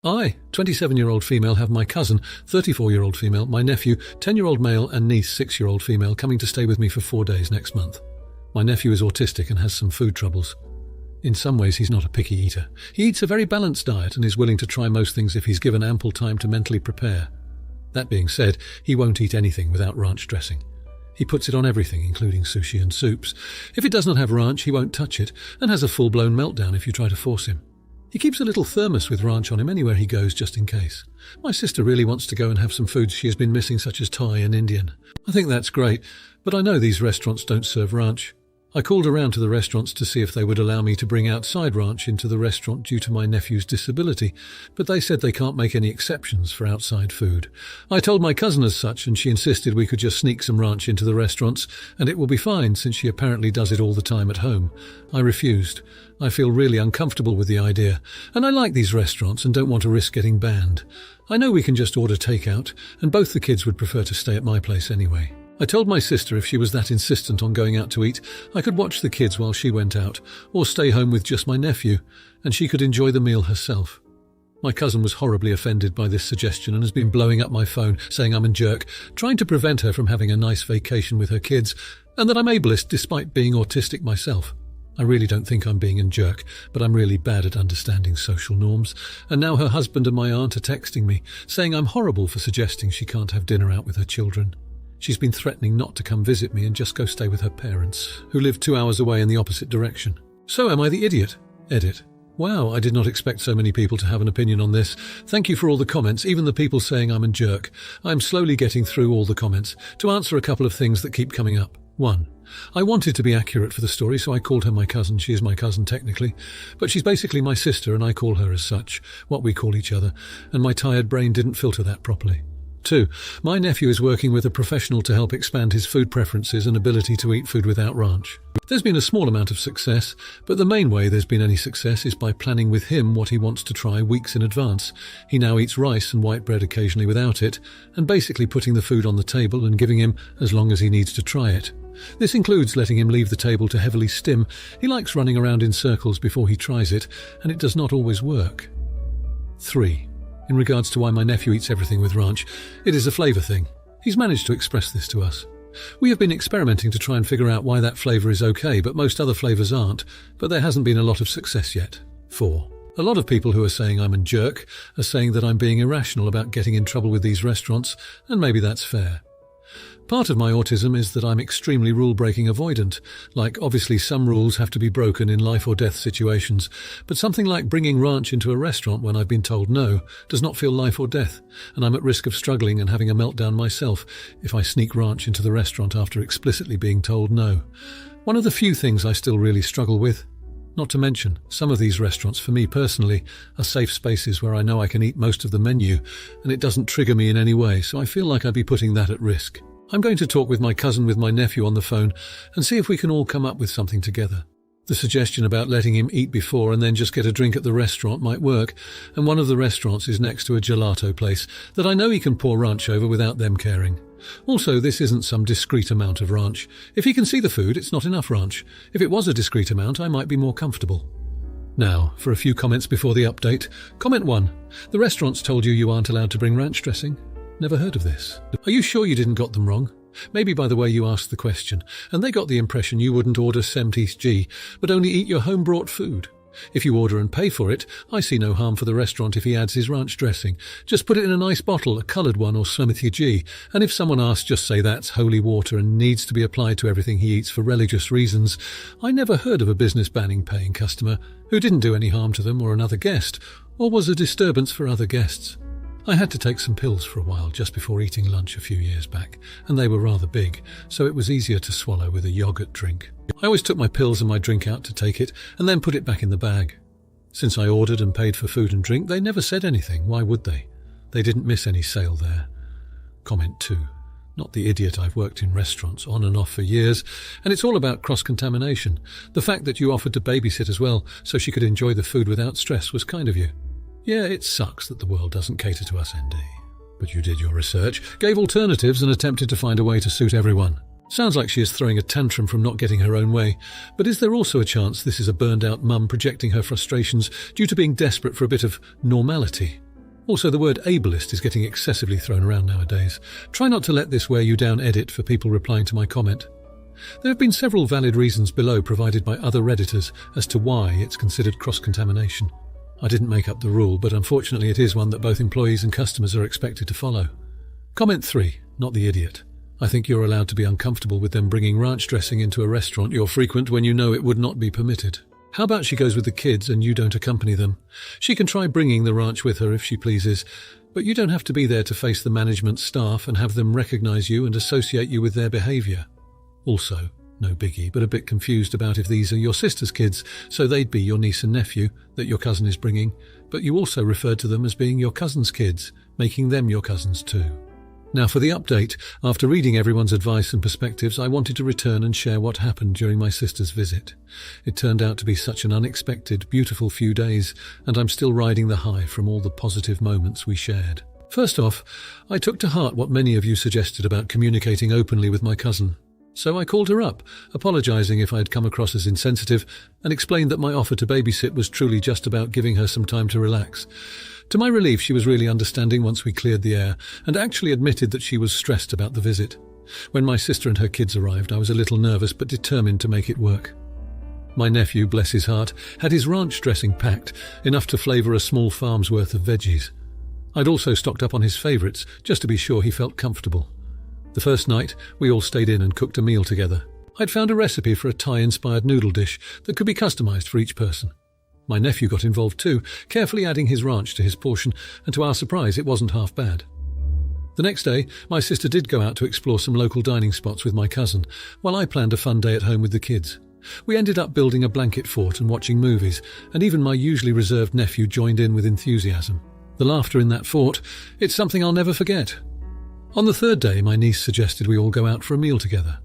I, 27-year-old female, have my cousin, 34-year-old female, my nephew, 10-year-old male, and niece, 6-year-old female, coming to stay with me for 4 days next month. My nephew is autistic and has some food troubles. In some ways, he's not a picky eater. He eats a very balanced diet and is willing to try most things if he's given ample time to mentally prepare. That being said, he won't eat anything without ranch dressing. He puts it on everything, including sushi and soups. If it does not have ranch, he won't touch it, and has a full-blown meltdown if you try to force him. He keeps a little thermos with ranch on him anywhere he goes, just in case. My sister really wants to go and have some foods she has been missing, such as Thai and Indian. I think that's great, but I know these restaurants don't serve ranch. I called around to the restaurants to see if they would allow me to bring outside ranch into the restaurant due to my nephew's disability, but they said they can't make any exceptions for outside food. I told my cousin as such, and she insisted we could just sneak some ranch into the restaurants, and it will be fine since she apparently does it all the time at home. I refused. I feel really uncomfortable with the idea, and I like these restaurants and don't want to risk getting banned. I know we can just order takeout, and both the kids would prefer to stay at my place anyway. I told my sister if she was that insistent on going out to eat, I could watch the kids while she went out, or stay home with just my nephew, and she could enjoy the meal herself. My cousin was horribly offended by this suggestion and has been blowing up my phone, saying I'm a jerk, trying to prevent her from having a nice vacation with her kids, and that I'm ableist despite being autistic myself. I really don't think I'm being a jerk, but I'm really bad at understanding social norms, and now her husband and my aunt are texting me, saying I'm horrible for suggesting she can't have dinner out with her children. She's been threatening not to come visit me and just go stay with her parents, who live 2 hours away in the opposite direction. So am I the idiot? Edit. Wow, I did not expect so many people to have an opinion on this. Thank you for all the comments, even the people saying I'm a jerk. I'm slowly getting through all the comments to answer a couple of things that keep coming up. 1. I wanted to be accurate for the story, so I called her my cousin. She is my cousin technically, but she's basically my sister and I call her as such, what we call each other, and my tired brain didn't filter that properly. 2. My nephew is working with a professional to help expand his food preferences and ability to eat food without ranch. There's been a small amount of success, but the main way there's been any success is by planning with him what he wants to try weeks in advance. He now eats rice and white bread occasionally without it, and basically putting the food on the table and giving him as long as he needs to try it. This includes letting him leave the table to heavily stim. He likes running around in circles before he tries it, and it does not always work. 3. In regards to why my nephew eats everything with ranch, it is a flavour thing. He's managed to express this to us. We have been experimenting to try and figure out why that flavour is okay, but most other flavours aren't, but there hasn't been a lot of success yet. 4. A lot of people who are saying I'm a jerk are saying that I'm being irrational about getting in trouble with these restaurants, and maybe that's fair. Part of my autism is that I'm extremely rule-breaking avoidant. Like, obviously some rules have to be broken in life or death situations, but something like bringing ranch into a restaurant when I've been told no does not feel life or death, and I'm at risk of struggling and having a meltdown myself if I sneak ranch into the restaurant after explicitly being told no. One of the few things I still really struggle with. Not to mention, some of these restaurants, for me personally, are safe spaces where I know I can eat most of the menu, and it doesn't trigger me in any way, so I feel like I'd be putting that at risk. I'm going to talk with my cousin with my nephew on the phone and see if we can all come up with something together. The suggestion about letting him eat before and then just get a drink at the restaurant might work, and one of the restaurants is next to a gelato place that I know he can pour ranch over without them caring. Also, this isn't some discrete amount of ranch. If he can see the food, it's not enough ranch. If it was a discrete amount, I might be more comfortable. Now, for a few comments before the update. Comment 1. The restaurants told you aren't allowed to bring ranch dressing? Never heard of this. Are you sure you didn't got them wrong? Maybe by the way you asked the question, and they got the impression you wouldn't order 70G, but only eat your home-brought food. If you order and pay for it, I see no harm for the restaurant if he adds his ranch dressing. Just put it in a nice bottle, a coloured one or 70G, and if someone asks, just say that's holy water and needs to be applied to everything he eats for religious reasons. I never heard of a business banning paying customer who didn't do any harm to them or another guest, or was a disturbance for other guests. I had to take some pills for a while just before eating lunch a few years back, and they were rather big, so it was easier to swallow with a yogurt drink. I always took my pills and my drink out to take it, and then put it back in the bag. Since I ordered and paid for food and drink, they never said anything. Why would they? They didn't miss any sale there. Comment 2. Not the idiot, I've worked in restaurants on and off for years, and it's all about cross-contamination. The fact that you offered to babysit as well, so she could enjoy the food without stress, was kind of you. Yeah, it sucks that the world doesn't cater to us, ND. But you did your research, gave alternatives and attempted to find a way to suit everyone. Sounds like she is throwing a tantrum from not getting her own way, but is there also a chance this is a burned-out mum projecting her frustrations due to being desperate for a bit of normality? Also, the word ableist is getting excessively thrown around nowadays. Try not to let this wear you down. Edit for people replying to my comment. There have been several valid reasons below provided by other Redditors as to why it's considered cross-contamination. I didn't make up the rule, but unfortunately it is one that both employees and customers are expected to follow. Comment 3. Not the idiot. I think you're allowed to be uncomfortable with them bringing ranch dressing into a restaurant you're frequent when you know it would not be permitted. How about she goes with the kids and you don't accompany them? She can try bringing the ranch with her if she pleases, but you don't have to be there to face the management staff and have them recognise you and associate you with their behaviour. Also, no biggie, but a bit confused about if these are your sister's kids, so they'd be your niece and nephew that your cousin is bringing, but you also referred to them as being your cousin's kids, making them your cousins too. Now for the update. After reading everyone's advice and perspectives, I wanted to return and share what happened during my sister's visit. It turned out to be such an unexpected, beautiful few days, and I'm still riding the high from all the positive moments we shared. First off, I took to heart what many of you suggested about communicating openly with my cousin. So I called her up, apologising if I had come across as insensitive, and explained that my offer to babysit was truly just about giving her some time to relax. To my relief, she was really understanding once we cleared the air, and actually admitted that she was stressed about the visit. When my sister and her kids arrived, I was a little nervous but determined to make it work. My nephew, bless his heart, had his ranch dressing packed, enough to flavour a small farm's worth of veggies. I'd also stocked up on his favourites, just to be sure he felt comfortable. The first night, we all stayed in and cooked a meal together. I'd found a recipe for a Thai-inspired noodle dish that could be customised for each person. My nephew got involved too, carefully adding his ranch to his portion, and to our surprise, it wasn't half bad. The next day, my sister did go out to explore some local dining spots with my cousin, while I planned a fun day at home with the kids. We ended up building a blanket fort and watching movies, and even my usually reserved nephew joined in with enthusiasm. The laughter in that fort, it's something I'll never forget. On the third day, my niece suggested we all go out for a meal together.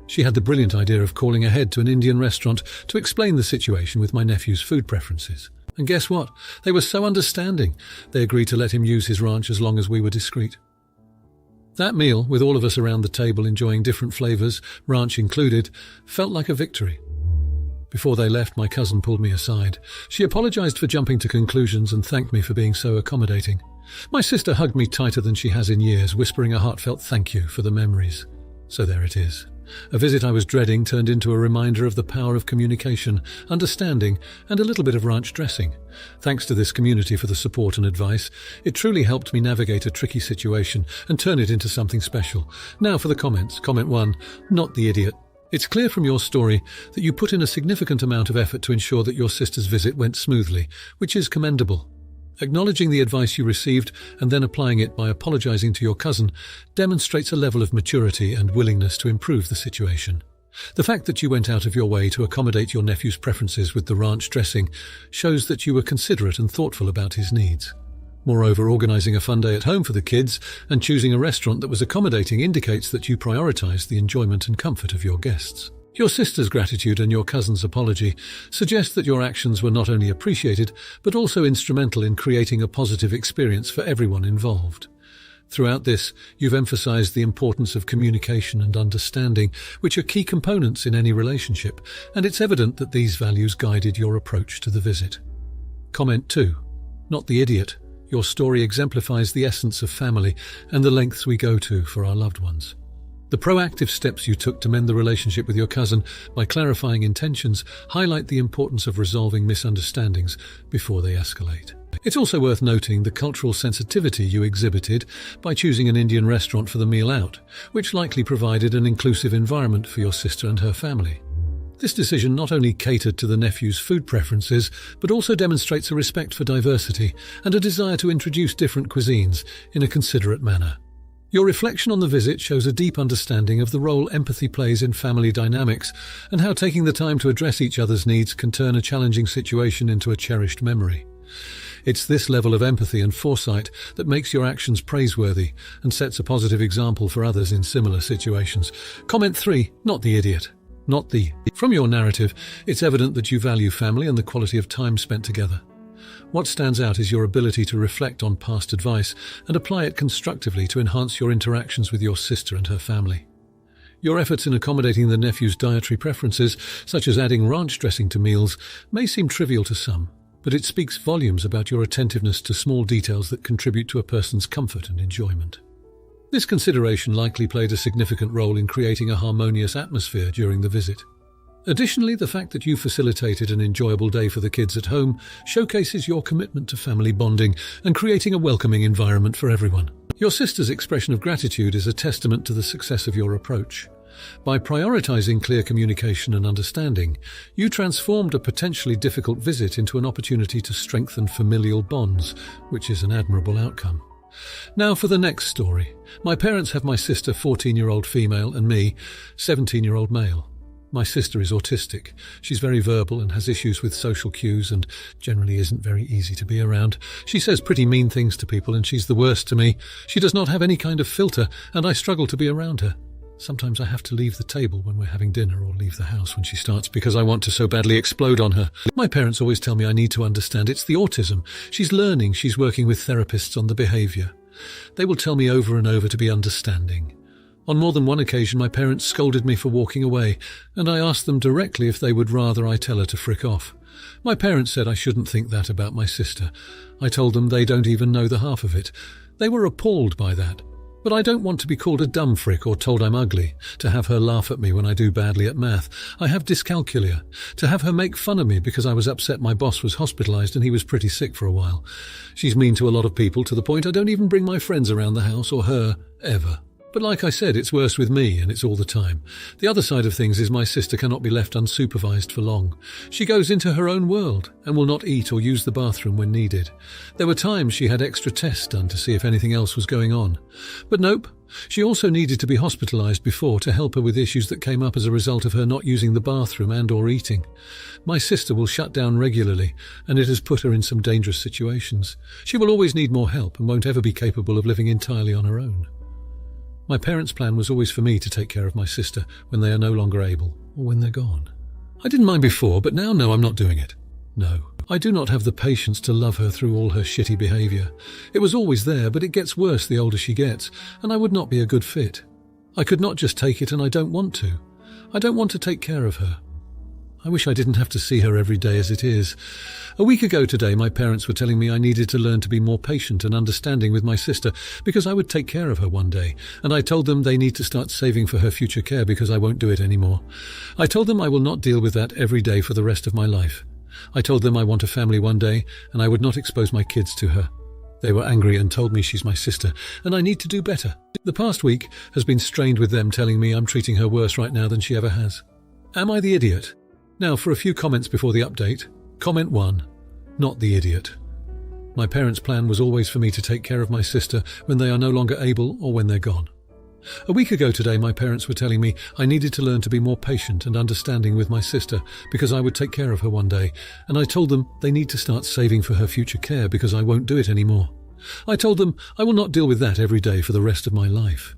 She had the brilliant idea of calling ahead to an Indian restaurant to explain the situation with my nephew's food preferences. And guess what? They were so understanding. They agreed to let him use his ranch as long as we were discreet. That meal, with all of us around the table enjoying different flavours, ranch included, felt like a victory. Before they left, my cousin pulled me aside. She apologised for jumping to conclusions and thanked me for being so accommodating. My sister hugged me tighter than she has in years, whispering a heartfelt thank you for the memories. So there it is. A visit I was dreading turned into a reminder of the power of communication, understanding, and a little bit of ranch dressing. Thanks to this community for the support and advice. It truly helped me navigate a tricky situation and turn it into something special. Now for the comments. Comment 1. Not the idiot. It's clear from your story that you put in a significant amount of effort to ensure that your sister's visit went smoothly, which is commendable. Acknowledging the advice you received and then applying it by apologising to your cousin demonstrates a level of maturity and willingness to improve the situation. The fact that you went out of your way to accommodate your nephew's preferences with the ranch dressing shows that you were considerate and thoughtful about his needs. Moreover, organising a fun day at home for the kids and choosing a restaurant that was accommodating indicates that you prioritised the enjoyment and comfort of your guests. Your sister's gratitude and your cousin's apology suggest that your actions were not only appreciated, but also instrumental in creating a positive experience for everyone involved. Throughout this, you've emphasized the importance of communication and understanding, which are key components in any relationship, and it's evident that these values guided your approach to the visit. Comment 2. Not the idiot. Your story exemplifies the essence of family and the lengths we go to for our loved ones. The proactive steps you took to mend the relationship with your cousin by clarifying intentions highlight the importance of resolving misunderstandings before they escalate. It's also worth noting the cultural sensitivity you exhibited by choosing an Indian restaurant for the meal out, which likely provided an inclusive environment for your sister and her family. This decision not only catered to the nephew's food preferences, but also demonstrates a respect for diversity and a desire to introduce different cuisines in a considerate manner. Your reflection on the visit shows a deep understanding of the role empathy plays in family dynamics and how taking the time to address each other's needs can turn a challenging situation into a cherished memory. It's this level of empathy and foresight that makes your actions praiseworthy and sets a positive example for others in similar situations. Comment 3. Not the idiot. Not the. From your narrative, it's evident that you value family and the quality of time spent together. What stands out is your ability to reflect on past advice and apply it constructively to enhance your interactions with your sister and her family. Your efforts in accommodating the nephew's dietary preferences, such as adding ranch dressing to meals, may seem trivial to some, but it speaks volumes about your attentiveness to small details that contribute to a person's comfort and enjoyment. This consideration likely played a significant role in creating a harmonious atmosphere during the visit. Additionally, the fact that you facilitated an enjoyable day for the kids at home showcases your commitment to family bonding and creating a welcoming environment for everyone. Your sister's expression of gratitude is a testament to the success of your approach. By prioritizing clear communication and understanding, you transformed a potentially difficult visit into an opportunity to strengthen familial bonds, which is an admirable outcome. Now for the next story. My parents have my sister, 14-year-old female, and me, 17-year-old male. My sister is autistic. She's very verbal and has issues with social cues and generally isn't very easy to be around. She says pretty mean things to people and she's the worst to me. She does not have any kind of filter and I struggle to be around her. Sometimes I have to leave the table when we're having dinner or leave the house when she starts because I want to so badly explode on her. My parents always tell me I need to understand it's the autism. She's learning, she's working with therapists on the behaviour. They will tell me over and over to be understanding. On more than one occasion, my parents scolded me for walking away, and I asked them directly if they would rather I tell her to frick off. My parents said I shouldn't think that about my sister. I told them they don't even know the half of it. They were appalled by that. But I don't want to be called a dumb frick or told I'm ugly, to have her laugh at me when I do badly at math. I have dyscalculia. To have her make fun of me because I was upset my boss was hospitalised and he was pretty sick for a while. She's mean to a lot of people to the point I don't even bring my friends around the house or her, ever. But like I said, it's worse with me, and it's all the time. The other side of things is my sister cannot be left unsupervised for long. She goes into her own world, and will not eat or use the bathroom when needed. There were times she had extra tests done to see if anything else was going on. But nope, she also needed to be hospitalised before to help her with issues that came up as a result of her not using the bathroom and or eating. My sister will shut down regularly, and it has put her in some dangerous situations. She will always need more help and won't ever be capable of living entirely on her own. My parents' plan was always for me to take care of my sister when they are no longer able, or when they're gone. I didn't mind before, but now no, I'm not doing it. No, I do not have the patience to love her through all her shitty behaviour. It was always there, but it gets worse the older she gets, and I would not be a good fit. I could not just take it, and I don't want to. I don't want to take care of her. I wish I didn't have to see her every day as it is. A week ago today, my parents were telling me I needed to learn to be more patient and understanding with my sister because I would take care of her one day, and I told them they need to start saving for her future care because I won't do it anymore. I told them I will not deal with that every day for the rest of my life. I told them I want a family one day, and I would not expose my kids to her. They were angry and told me she's my sister, and I need to do better. The past week has been strained with them telling me I'm treating her worse right now than she ever has. Am I the idiot? Now for a few comments before the update. Comment 1. Not the idiot. My parents' plan was always for me to take care of my sister when they are no longer able or when they're gone. A week ago today, my parents were telling me I needed to learn to be more patient and understanding with my sister because I would take care of her one day, and I told them they need to start saving for her future care because I won't do it anymore. I told them I will not deal with that every day for the rest of my life.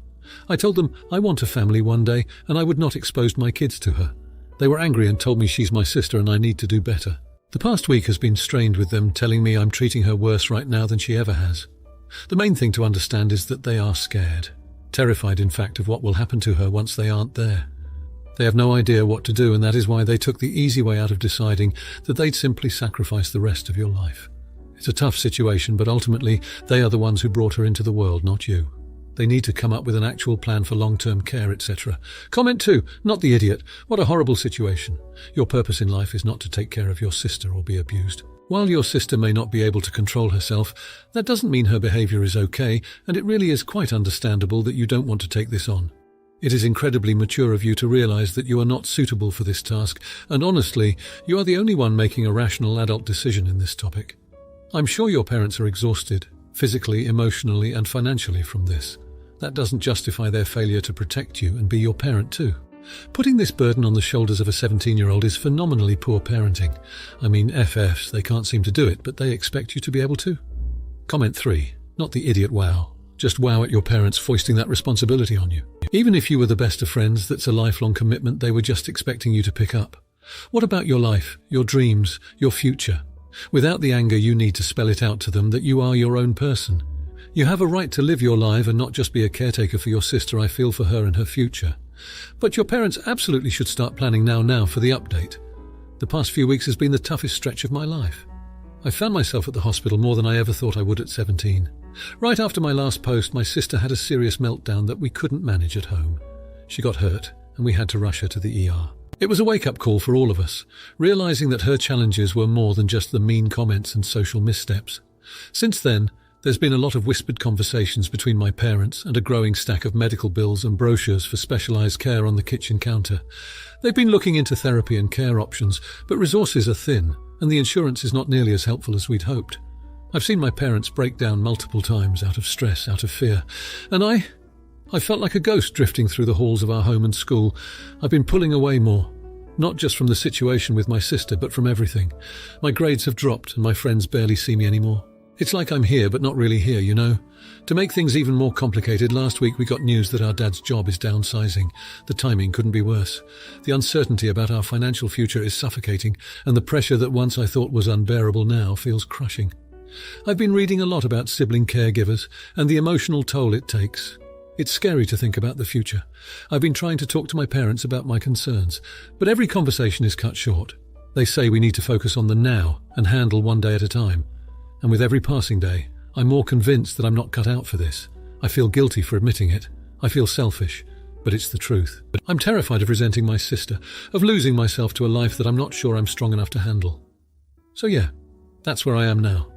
I told them I want a family one day and I would not expose my kids to her. They were angry and told me she's my sister and I need to do better. The past week has been strained with them telling me I'm treating her worse right now than she ever has. The main thing to understand is that they are scared. Terrified, in fact, of what will happen to her once they aren't there. They have no idea what to do, and that is why they took the easy way out of deciding that they'd simply sacrifice the rest of your life. It's a tough situation, but ultimately they are the ones who brought her into the world, not you. They need to come up with an actual plan for long-term care, etc. Comment 2. Not the idiot. What a horrible situation. Your purpose in life is not to take care of your sister or be abused. While your sister may not be able to control herself, that doesn't mean her behaviour is okay, and it really is quite understandable that you don't want to take this on. It is incredibly mature of you to realise that you are not suitable for this task, and honestly, you are the only one making a rational adult decision in this topic. I'm sure your parents are exhausted, physically, emotionally, and financially from this. That doesn't justify their failure to protect you and be your parent too. Putting this burden on the shoulders of a 17-year-old is phenomenally poor parenting. I mean, FFs, they can't seem to do it, but they expect you to be able to. Comment 3. Not the idiot wow. Just wow at your parents foisting that responsibility on you. Even if you were the best of friends, that's a lifelong commitment they were just expecting you to pick up. What about your life, your dreams, your future? Without the anger, you need to spell it out to them that you are your own person. You have a right to live your life and not just be a caretaker for your sister. I feel for her and her future. But your parents absolutely should start planning now for the update. The past few weeks has been the toughest stretch of my life. I found myself at the hospital more than I ever thought I would at 17. Right after my last post, my sister had a serious meltdown that we couldn't manage at home. She got hurt, and we had to rush her to the ER. It was a wake-up call for all of us, realizing that her challenges were more than just the mean comments and social missteps. Since then, there's been a lot of whispered conversations between my parents and a growing stack of medical bills and brochures for specialized care on the kitchen counter. They've been looking into therapy and care options, but resources are thin, and the insurance is not nearly as helpful as we'd hoped. I've seen my parents break down multiple times out of stress, out of fear, and I felt like a ghost drifting through the halls of our home and school. I've been pulling away more, not just from the situation with my sister, but from everything. My grades have dropped and my friends barely see me anymore. It's like I'm here, but not really here, you know? To make things even more complicated, last week we got news that our dad's job is downsizing. The timing couldn't be worse. The uncertainty about our financial future is suffocating, and the pressure that once I thought was unbearable now feels crushing. I've been reading a lot about sibling caregivers and the emotional toll it takes. It's scary to think about the future. I've been trying to talk to my parents about my concerns, but every conversation is cut short. They say we need to focus on the now and handle one day at a time. And with every passing day, I'm more convinced that I'm not cut out for this. I feel guilty for admitting it. I feel selfish, but it's the truth. I'm terrified of resenting my sister, of losing myself to a life that I'm not sure I'm strong enough to handle. So yeah, that's where I am now.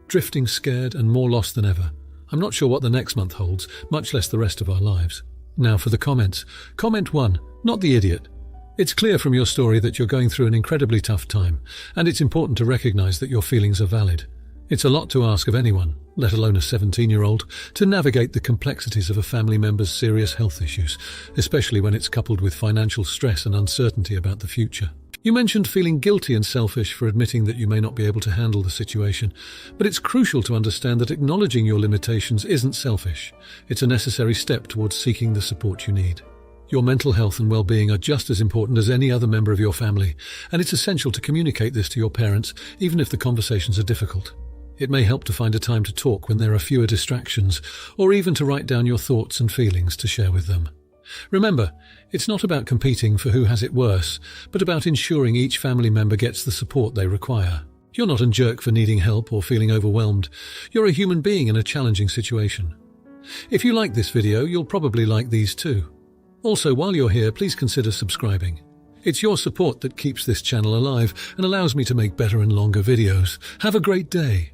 Drifting, scared, and more lost than ever. I'm not sure what the next month holds, much less the rest of our lives. Now for the comments. Comment 1, not the idiot. It's clear from your story that you're going through an incredibly tough time, and it's important to recognize that your feelings are valid. It's a lot to ask of anyone, let alone a 17-year-old, to navigate the complexities of a family member's serious health issues, especially when it's coupled with financial stress and uncertainty about the future. You mentioned feeling guilty and selfish for admitting that you may not be able to handle the situation, but it's crucial to understand that acknowledging your limitations isn't selfish. It's a necessary step towards seeking the support you need. Your mental health and well-being are just as important as any other member of your family, and it's essential to communicate this to your parents, even if the conversations are difficult. It may help to find a time to talk when there are fewer distractions, or even to write down your thoughts and feelings to share with them. Remember, it's not about competing for who has it worse, but about ensuring each family member gets the support they require. You're not a jerk for needing help or feeling overwhelmed. You're a human being in a challenging situation. If you like this video, you'll probably like these too. Also, while you're here, please consider subscribing. It's your support that keeps this channel alive and allows me to make better and longer videos. Have a great day.